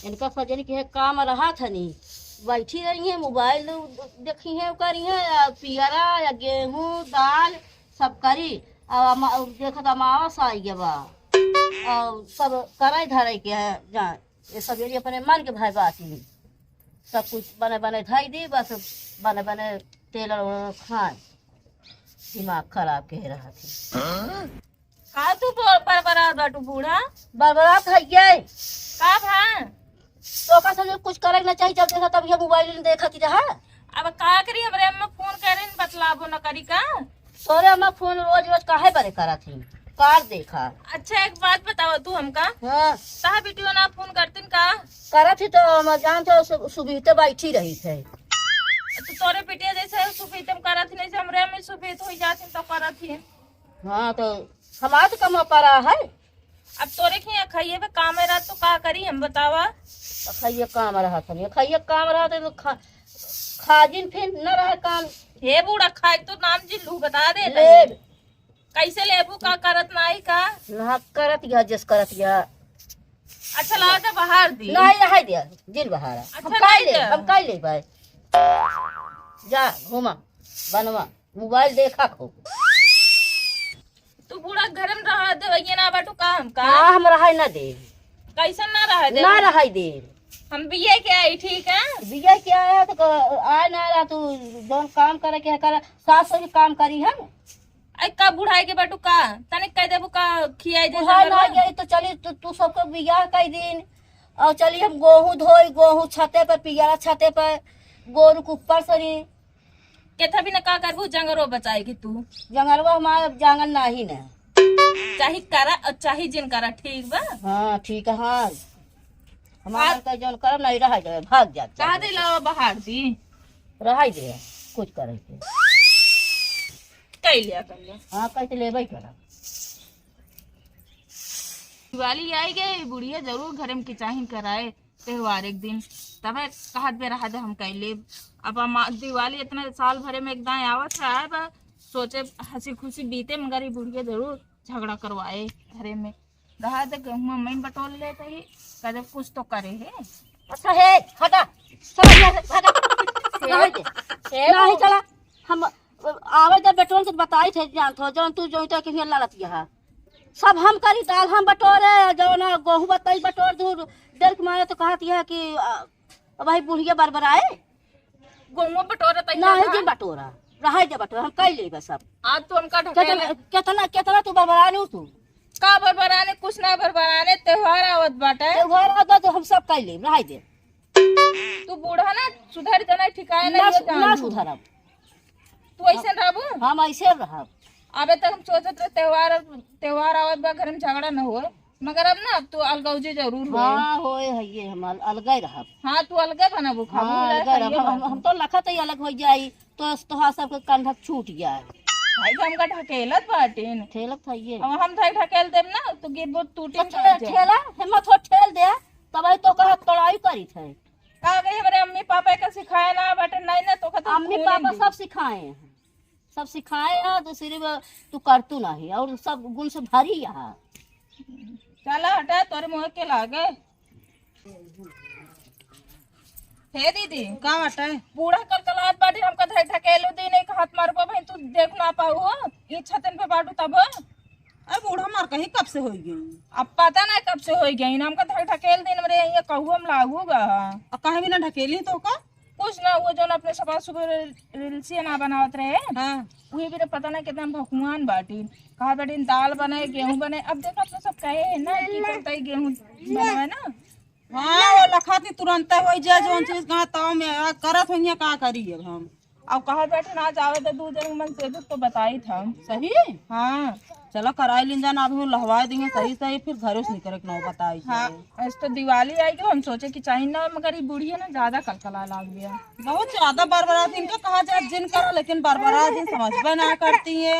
इनका सजन के काम रहा था नहीं, बैठी रही है मोबाइल देखी है करी है या पियरा या गेहूं दाल सब करी और देखा था अमावस आई गया बा और सब कराई धराई के है जा ये सब ये अपने मन के भाई बाती सब कुछ बने बने धाई दी बस बने बने तेल और खाए दिमाग खराब के रहा थी। का तू बरबरा बाटू बूढ़ा बर्बाद है ये का भा तो का समझ कुछ करे ना चाहिए जब देखा तब ये मोबाइल देखा की रहा अब का करी हमरे अम्मा फोन करे न बतलाबो न करी का। सोरे हम फोन रोज रोज काहे बरे करा थी कार देखा। अच्छा एक बात बताओ तू हमका हाँ कहा वीडियो ना फोन करतीन का करा थी तो हम जानते सुबह बैठी रही थे तो तोरे पिटिया जैसे सुफीतम करत नहीं से हमरे में सुफीत हो जाती तो करत ही। हाँ तो हमारा तो कम पड़ा है अब तोरे की खाइए पे काम है रात तो का करी हम बतावा। तो खाइए काम रहा था खाइए काम रहा था तो खाजिन फिर न रहा काम। हे बूढ़ा खाए तो नाम जी लू बता दे लेब कैसे लेबू का करत नहीं का। ना करत गया जिस करत गया अच्छा ला जा बाहर दी नहीं रहा दिया दिल बहारा हम अच्छा, काई नहीं ले दिया। हम काई ले भाई जा घूमा बनवा मोबाइल देखा खूब तू बूढ़ा घर में रहा दे ये ना बाटू काम का हाँ हम रहा ना दे कैसन ना रहा दे ना रहा दे हम भी ये क्या आई ठीक है। विजय क्या आया तो आए ना रहा तू जौन काम करे के करे सास सौ काम करी है आई का बुढ़ाई के बाटू का तनिक कह देबू का खियाई दे बुढ़ा ना गई तो चली तू सबको बिगाह कई दिन और चली हम गेहूं धोई गेहूं छते पर पियारा छते पर गोरू के ऊपर सरी केथा भी न का करबू जंगरो बचाएगी तू जंगलवा हमारे जंगल नहीं ना चाहे करा और चाहे जिन करा ठीक बा। हाँ ठीक है हाँ हमारा का जौन करम नहीं रह जाए भाग जाते कहा दे ला बाहर दी रह दे कुछ करे के कई लिया कर लिया। हाँ कैसे लेबे करा दिवाली आई गई बुढ़िया जरूर घर में किचाहिन कराए त्योहार एक दिन तब कहत बे रहा दे हम कैले अब दिवाली इतना साल भरे में एकदम आवत है बा सोचे हंसी खुशी बीते मगर ये बुढ़िया जरूर झगड़ा करवाए घरे में रहा दे गेहूं मैं बटोल ले ही कदे कुछ तो करे है। अच्छा है हटा समझ जा हटा नहीं दे नहीं चला हम आवे जब पेट्रोल के बताई थे जान तो जौन तू जो तो के लड़त गया सब हम करी दाल हम बटोरे जो ना गेहूं बताई बटोर दूर डर के मारे तो कहती है कि भाई बुढ़िया बरबराए गेहूं बटोरे तई नहीं जी बटोरा रहा जब बटोरा हम कई लेगा सब आज तो उनका ढकेले कितना कितना तू बरबरा लू तू का बरबराने कुछ ना बरबराने त्योहार आवत बाटे तो घर आ तो हम सब कई ले रहा दे तू बूढ़ा ना सुधर जाना ठिकाए ना ना सुधरब तू ऐसे रहबू हम ऐसे रहब अबे तक हम सोचत रहे त्योहार आवत बा घर में झगड़ा न हो मगर अब ना अब तू अलगौजी जरूर हो। हाँ होए है ये हम अलगे रहब हाँ तू अलगे बनबू खाबू हाँ अलगे रहब हम तो लखत ही अलग हो जाई तो तोहार सबके कंधक छूट जाए भाई हमका ढकेलत बाटिन ठेलक था ये अब हम थाई ढकेल देब ना तो गिरबो टूटी ठेला हिम्मत हो ठेल दे तब तो कह तड़ाई करी थे का गई हमारे अम्मी पापा का सिखाया ना बाटे नहीं ना तो खत अम्मी पापा सब सिखाए हैं सब सिखाए हैं तो सिर्फ तू करतू नहीं और सब गुण से भरी यहाँ चला हटा तोरे मुँह के लागे हे दीदी का बाटे बूढ़ा कल कलात बाटी हमका थाई ढकेलो दी नहीं हाथ मारबो भाई तू देख ना पाऊ हो ई छतन पे बाटू तब अरे बूढ़ा मार कहीं कब से हो गई अब पता नहीं कब से हो गई हमका थाई ढकेल दिन मेरे ये कहू हम लागूगा और कहीं भी ना ढकेली तो का कुछ ना वो जो अपने सपा सुबह रिल्सी ना बनावत रहे हाँ वही भी पता नहीं कितना भगवान बाटी कहा बाटी दाल बने गेहूं बने अब देखो तो सब कहे है ना कि चलता ही गेहूं बनावे ना हाँ वो लखत तुरंत हो जाए जो चीज कहा ताव में करत हो का करी अब हम अब कहा बैठे ना जावे तो दू जन मन से तो बताई था सही हाँ चलो कराई लिन जाना अभी लहवा देंगे सही सही फिर घरों से निकल के ना बताई हाँ ऐसे तो दिवाली आएगी हम सोचे कि चाहिए ना मगर ये बूढ़ी है ना ज्यादा कलकला लाग गया बहुत ज्यादा बरबरा दिन का कहा जाए जिन करो लेकिन बरबरा दिन समझ में ना करती है।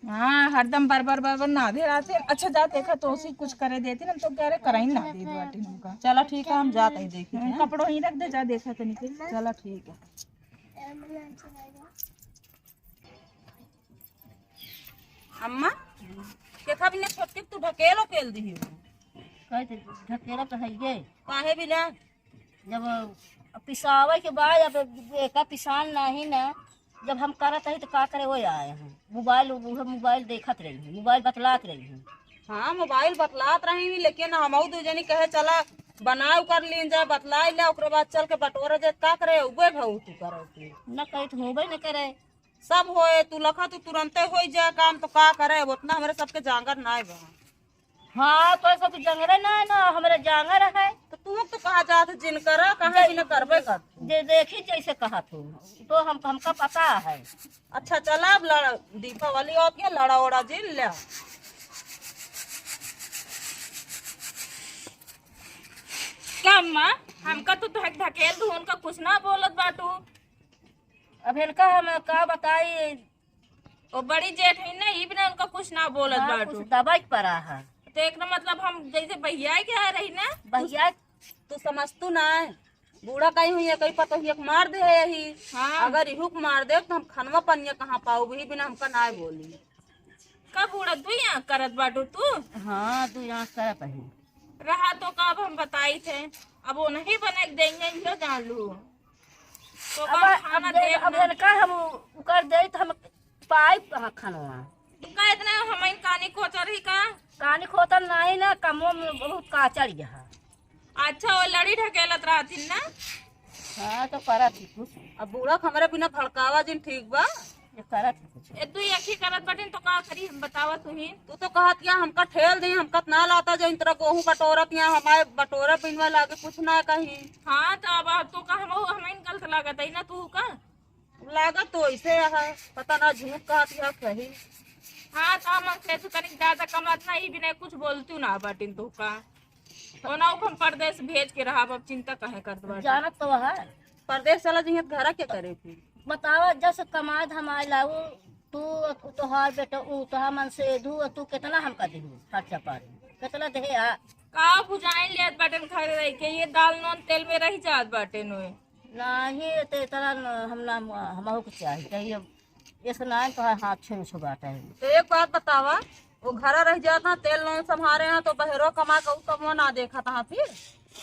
हाँ हरदम बार ना दे रहे थे। अच्छा जा देखा तो उसी कुछ करे देती ना तो कह रहे कराई ना दे बाटी हमका चलो ठीक है हम जाते ही देखी कपड़ों ही रख दे जा देखा तो निकल चलो ठीक है। अम्मा केथा भी ने छोट के तू ढकेलो केल दी कहते ढकेला तो है ये काहे बिना जब पिसावे के बाद अब एका पिसान नहीं ना जब हम करत रही तो का करे वो आए हैं मोबाइल देखत रही हूँ, मोबाइल बतलात रही हूँ। हाँ मोबाइल बतलात रही लेकिन हम दू जनी कहे चला बनाव कर लीन जाए बतला ले ओकरे बाद चल के बटोरा जाए का करे उबे भाऊ तू करे तू न कही तो होबे न करे। सब होए तू लखा तू तुरंते हो जाए काम तो का करे उतना हमारे सबके जांगर ना बा। हाँ तो ऐसा तो जंगरे ना है ना हमारा जांगर है तो तू तो कहा जात जिन करा कहा भी न करबे कर देखी जैसे कहा तू तो हमका पता है। अच्छा चला अब लड़ा दीपावली और क्या लड़ा ओड़ा जिल ले क्या अम्मा हमका तो ढकेल दू उनका कुछ ना बोलत बाटू। अब इनका हम का बताई और बड़ी जेठ है ना ये बिना उनका कुछ ना बोलत हाँ, बाटू। कुछ दवाई पड़ा है तो एक ना मतलब हम जैसे भैया के आ रही ना भैया तू समझतू ना बूढ़ा कहीं हुई है कहीं पता हुई मार दे यही हाँ। अगर इहुक मार दे तो हम खनवा पनिया कहाँ पाऊ भी बिना हमका ना बोली कब उड़त तू यहाँ करत बाटू तू हाँ तू यहाँ करत है रहा तो कब हम बताई थे अब वो नहीं बने देंगे यो जान लू तो अब कब खाना दे अब इनका हम कर दे तो हम पाइप कहाँ खनवा का इतना हमारी कहानी को रही का कानी खोतल नहीं ना कमो में बहुत काचड़ गया। अच्छा वो लड़ी ढकेलत रहती ना। हाँ तो करत ही कुछ अब बूढ़ा हमारे बिना फड़कावा जिन ठीक बा ये करत ही कुछ ए तू यही करत बटिन तो का करी हम बतावा तू ही। तू तो कहत या हमका ठेल दी हमका ना लाता जो तरह गेहूं बटोरत या हमारे बटोरा बिनवा लागे कुछ ना कहीं हाँ तो अब तो का हम हमें गलत लागत है ना तू का लागत तो ऐसे है पता ना झूठ कहत या सही। हाँ तो हम खेत तनिक ज्यादा कमात ना ही बिना कुछ बोलतू ना बटिन तू का तो ना हम परदेश भेज के रहा अब चिंता कहे करत बाटी। जानत तो है परदेश चला जी घर के करे थी बतावा जैसे कमाद हमारे लाऊ तू तोहार बेटा तोहार मन से धू तू कितना हमका देहू खर्चा पानी कितना दे आ का बुझाई लियत बटन खड़े रह के ये दाल नून तेल में रही जात बाटे नुए नहीं तो इतना हमको को चाहिए ऐसा नहीं तो हाथ छीन छुबाता है। तो एक बात बतावा वो घर रह जाता तेल नून संभारे हैं तो बहरो कमा के कमो ना देखा था फिर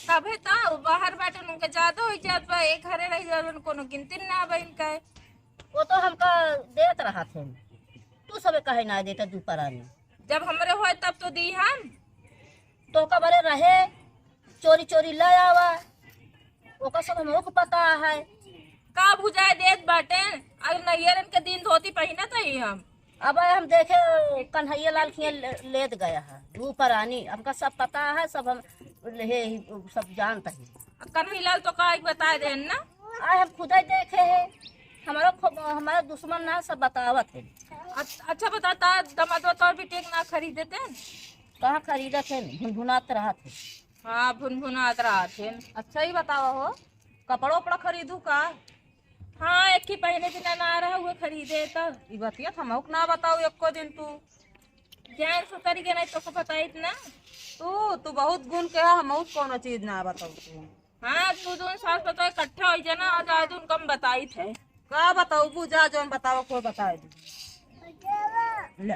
तबे तो बाहर बैठे उनके ज्यादा हो जात बा एक घरे रह जात कोनो गिनती ना बन का वो तो हमका देत रहा थे तू सब कहे ना देता दोपहर में जब हमरे होए तब तो दी हम तो का बड़े रहे चोरी चोरी ले आवा ओका सब हमको को पता है। का बुझाए देत बाटे अगर नैयरन के दिन धोती पहिना तो ही हम अब हम देखे कन्हैया लाल खिया लेत गया है दोपहरानी हमका सब पता है सब हम सब जानता है। कन्हैया तो का बता दे ना आए हम खुद ही देखे है हमारा दुश्मन ना सब बतावत है। अच्छा बताता दमदवा तो भी टेक ना खरीदे थे कहाँ खरीदा थे भुनभुनात रहा थे। हाँ भुनभुनात रहा थे। अच्छा ही बतावा हो कपड़ो उपड़ा खरीदू का हाँ एक ही पहले दिन ना रहा हुए खरीदे तब ई बतिया हमको ना बताओ एको दिन तू जान सो तरीके नहीं तो पता इतना तू बहुत गुण के हमको कोनो चीज ना बताओ तू। हाँ तू दोनों साल तो इकट्ठा हो जाना और आज उनको हम बताई थे का बताऊ बुझा जो बताओ कोई बता दे ले